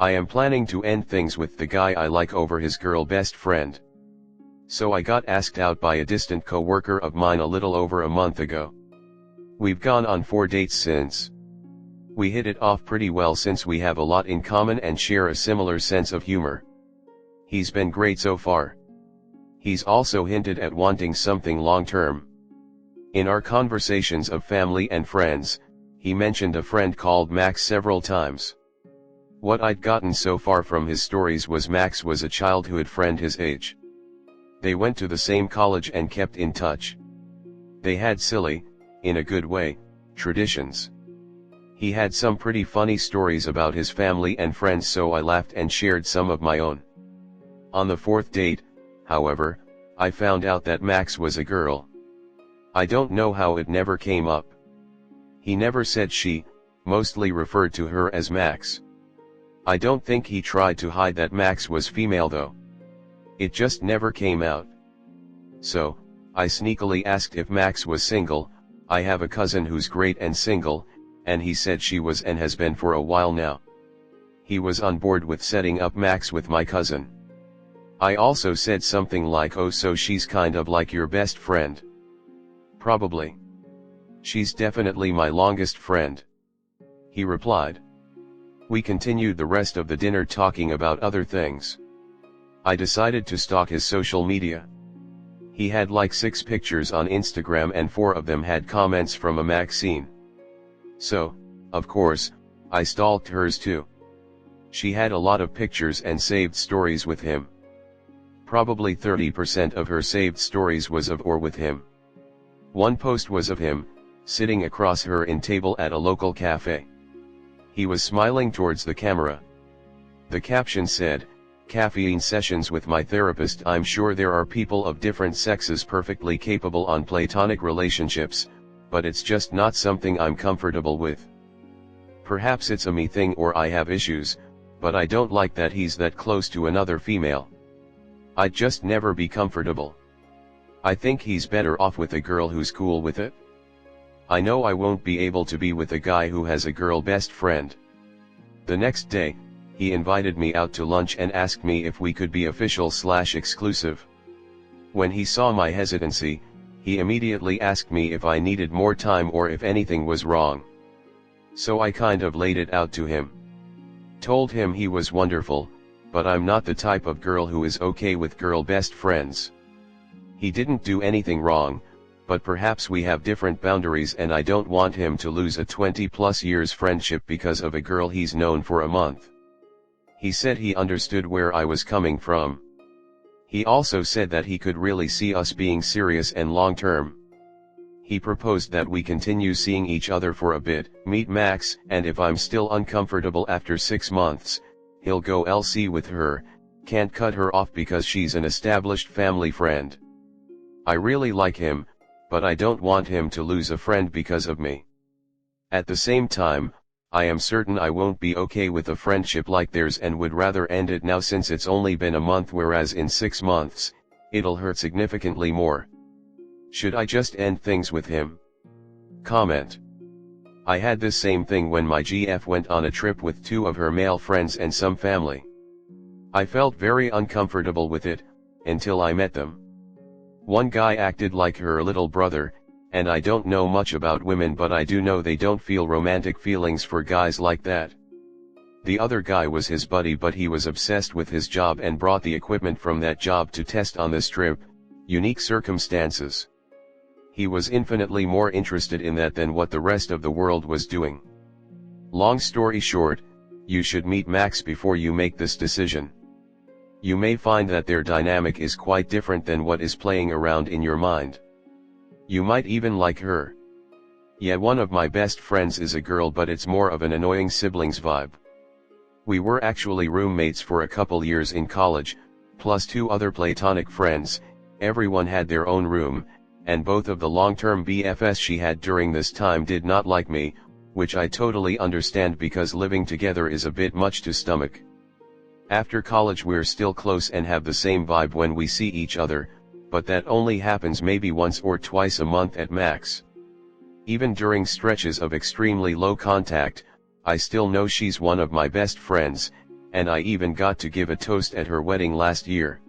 I am planning to end things with the guy I like over his girl best friend. So I got asked out by a distant co-worker of mine a little over a month ago. We've gone on 4 dates since. We hit it off pretty well since we have a lot in common and share a similar sense of humor. He's been great so far. He's also hinted at wanting something long-term. In our conversations of family and friends, he mentioned a friend called Max several times. What I'd gotten so far from his stories was Max was a childhood friend his age. They went to the same college and kept in touch. They had silly, in a good way, traditions. He had some pretty funny stories about his family and friends, so I laughed and shared some of my own. On the 4th date, however, I found out that Max was a girl. I don't know how it never came up. He never said she, mostly referred to her as Max. I don't think he tried to hide that Max was female though. It just never came out. So, I sneakily asked if Max was single. I have a cousin who's great and single, and he said she was and has been for a while now. He was on board with setting up Max with my cousin. I also said something like, "Oh, so she's kind of like your best friend?" "Probably. She's definitely my longest friend," he replied. We continued the rest of the dinner talking about other things. I decided to stalk his social media. He had like 6 pictures on Instagram and 4 of them had comments from a Maxine. So, of course, I stalked hers too. She had a lot of pictures and saved stories with him. Probably 30% of her saved stories was of or with him. One post was of him, sitting across her in table at a local cafe. He was smiling towards the camera. The caption said, "Caffeine sessions with my therapist. I'm sure there are people of different sexes perfectly capable on platonic relationships, but it's just not something I'm comfortable with. Perhaps it's a me thing or I have issues, but I don't like that he's that close to another female. I'd just never be comfortable. I think he's better off with a girl who's cool with it. I know I won't be able to be with a guy who has a girl best friend." The next day, he invited me out to lunch and asked me if we could be official/exclusive. When he saw my hesitancy, he immediately asked me if I needed more time or if anything was wrong. So I kind of laid it out to him. Told him he was wonderful, but I'm not the type of girl who is okay with girl best friends. He didn't do anything wrong, but perhaps we have different boundaries and I don't want him to lose a 20+ years friendship because of a girl he's known for a month. He said he understood where I was coming from. He also said that he could really see us being serious and long-term. He proposed that we continue seeing each other for a bit, meet Max, and if I'm still uncomfortable after 6 months, he'll go LC with her. Can't cut her off because she's an established family friend. I really like him, but I don't want him to lose a friend because of me. At the same time, I am certain I won't be okay with a friendship like theirs and would rather end it now since it's only been a month, whereas in 6 months, it'll hurt significantly more. Should I just end things with him? Comment. I had this same thing when my GF went on a trip with 2 of her male friends and some family. I felt very uncomfortable with it, until I met them. One guy acted like her little brother, and I don't know much about women, but I do know they don't feel romantic feelings for guys like that. The other guy was his buddy, but he was obsessed with his job and brought the equipment from that job to test on this trip. Unique circumstances. He was infinitely more interested in that than what the rest of the world was doing. Long story short, you should meet Max before you make this decision. You may find that their dynamic is quite different than what is playing around in your mind. You might even like her. Yeah, one of my best friends is a girl, but it's more of an annoying siblings vibe. We were actually roommates for a couple years in college, plus 2 other platonic friends. Everyone had their own room, and both of the long-term BFS she had during this time did not like me, which I totally understand because living together is a bit much to stomach. After college we're still close and have the same vibe when we see each other, but that only happens maybe once or twice a month at max. Even during stretches of extremely low contact, I still know she's one of my best friends, and I even got to give a toast at her wedding last year.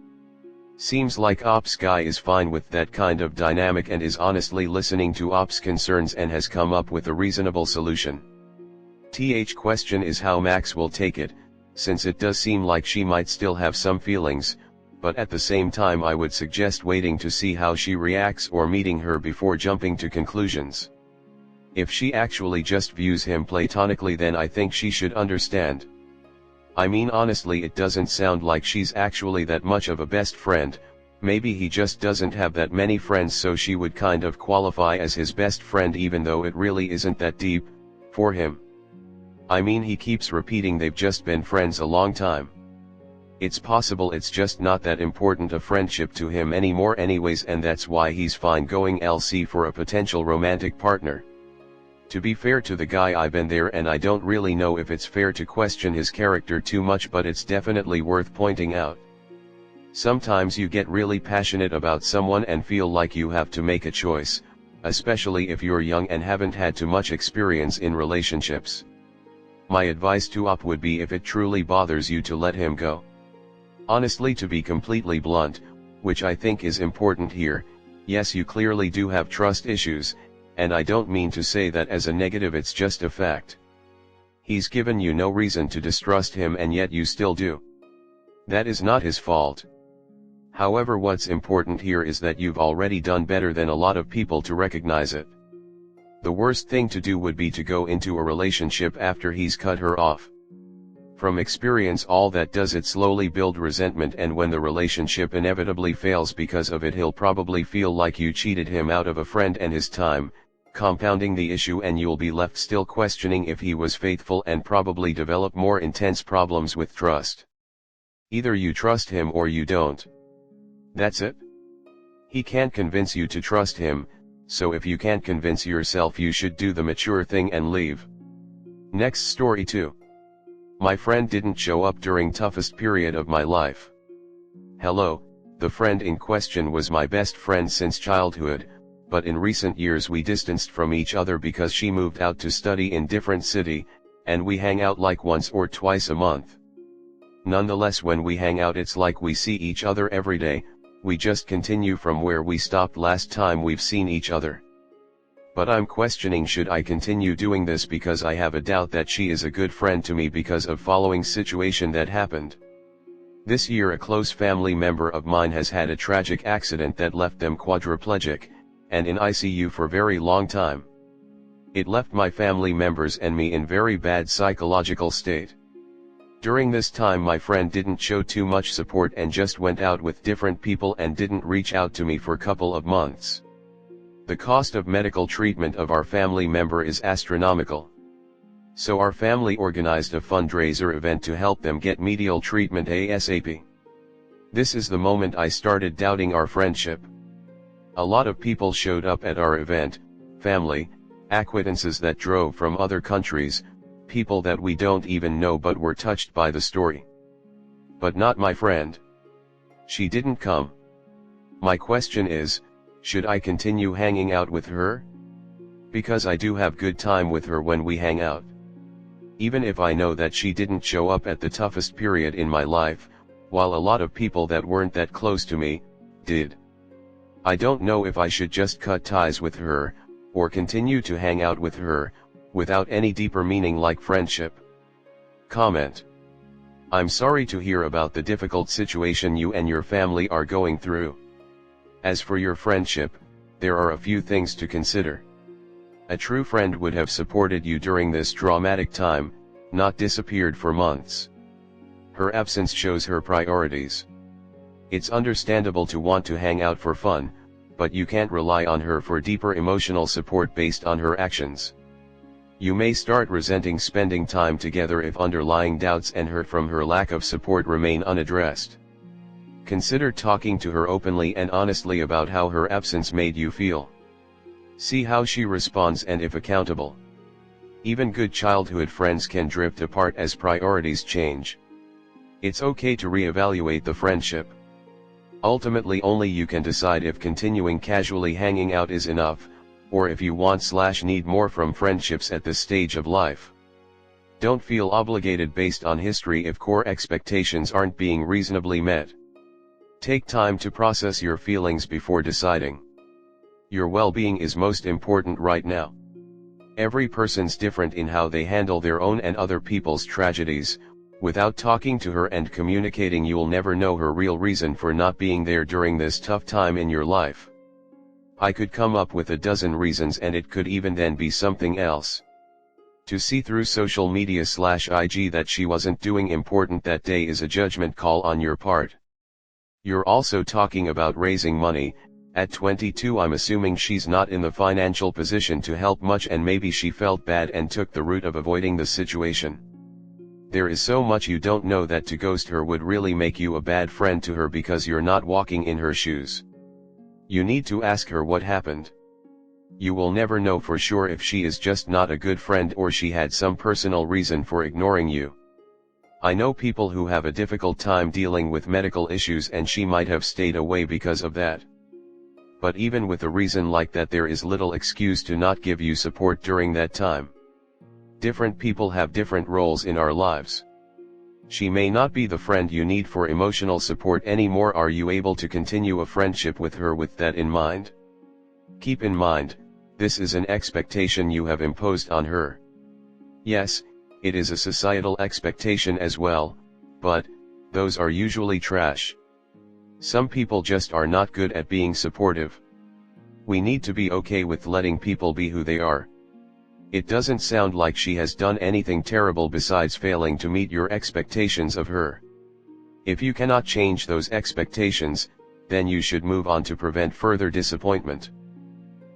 Seems like Ops guy is fine with that kind of dynamic and is honestly listening to Ops concerns and has come up with a reasonable solution. Question is how Max will take it, since it does seem like she might still have some feelings, but at the same time I would suggest waiting to see how she reacts or meeting her before jumping to conclusions. If she actually just views him platonically, then I think she should understand. I mean, honestly, it doesn't sound like she's actually that much of a best friend. Maybe he just doesn't have that many friends, so she would kind of qualify as his best friend even though it really isn't that deep for him. I mean, he keeps repeating they've just been friends a long time. It's possible it's just not that important a friendship to him anymore anyways, and that's why he's fine going LC for a potential romantic partner. To be fair to the guy, I've been there and I don't really know if it's fair to question his character too much, but it's definitely worth pointing out. Sometimes you get really passionate about someone and feel like you have to make a choice, especially if you're young and haven't had too much experience in relationships. My advice to Op would be, if it truly bothers you, to let him go. Honestly, to be completely blunt, which I think is important here, yes, you clearly do have trust issues, and I don't mean to say that as a negative, it's just a fact. He's given you no reason to distrust him and yet you still do. That is not his fault. However, what's important here is that you've already done better than a lot of people to recognize it. The worst thing to do would be to go into a relationship after he's cut her off. From experience, all that does it slowly build resentment, and when the relationship inevitably fails because of it, he'll probably feel like you cheated him out of a friend and his time, compounding the issue, and you'll be left still questioning if he was faithful and probably develop more intense problems with trust. Either you trust him or you don't. That's it. He can't convince you to trust him, so if you can't convince yourself, you should do the mature thing and leave. Next story 2. My friend didn't show up during toughest period of my life. Hello, the friend in question was my best friend since childhood, but in recent years we distanced from each other because she moved out to study in different city, and we hang out like once or twice a month. Nonetheless, when we hang out, it's like we see each other every day. We just continue from where we stopped last time we've seen each other. But I'm questioning, should I continue doing this, because I have a doubt that she is a good friend to me because of following situation that happened. This year a close family member of mine has had a tragic accident that left them quadriplegic, and in ICU for very long time. It left my family members and me in very bad psychological state. During this time my friend didn't show too much support and just went out with different people and didn't reach out to me for a couple of months. The cost of medical treatment of our family member is astronomical. So our family organized a fundraiser event to help them get medical treatment ASAP. This is the moment I started doubting our friendship. A lot of people showed up at our event, family, acquaintances that drove from other countries, people that we don't even know but were touched by the story. But not my friend. She didn't come. My question is, should I continue hanging out with her? Because I do have good time with her when we hang out. Even if I know that she didn't show up at the toughest period in my life, while a lot of people that weren't that close to me did. I don't know if I should just cut ties with her, or continue to hang out with her, without any deeper meaning like friendship. Comment. I'm sorry to hear about the difficult situation you and your family are going through. As for your friendship, there are a few things to consider. A true friend would have supported you during this traumatic time, not disappeared for months. Her absence shows her priorities. It's understandable to want to hang out for fun, but you can't rely on her for deeper emotional support based on her actions. You may start resenting spending time together if underlying doubts and hurt from her lack of support remain unaddressed. Consider talking to her openly and honestly about how her absence made you feel. See how she responds and if accountable. Even good childhood friends can drift apart as priorities change. It's okay to reevaluate the friendship. Ultimately, only you can decide if continuing casually hanging out is enough, or if you want/need more from friendships at this stage of life. Don't feel obligated based on history if core expectations aren't being reasonably met. Take time to process your feelings before deciding. Your well-being is most important right now. Every person's different in how they handle their own and other people's tragedies. Without talking to her and communicating, you'll never know her real reason for not being there during this tough time in your life. I could come up with a dozen reasons, and it could even then be something else. To see through social media/IG that she wasn't doing important that day is a judgment call on your part. You're also talking about raising money. At 22, I'm assuming she's not in the financial position to help much, and maybe she felt bad and took the route of avoiding the situation. There is so much you don't know that to ghost her would really make you a bad friend to her because you're not walking in her shoes. You need to ask her what happened. You will never know for sure if she is just not a good friend or she had some personal reason for ignoring you. I know people who have a difficult time dealing with medical issues, and she might have stayed away because of that. But even with a reason like that, there is little excuse to not give you support during that time. Different people have different roles in our lives. She may not be the friend you need for emotional support anymore. Are you able to continue a friendship with her with that in mind? Keep in mind, this is an expectation you have imposed on her. Yes, it is a societal expectation as well, but those are usually trash. Some people just are not good at being supportive. We need to be okay with letting people be who they are. It doesn't sound like she has done anything terrible besides failing to meet your expectations of her. If you cannot change those expectations, then you should move on to prevent further disappointment.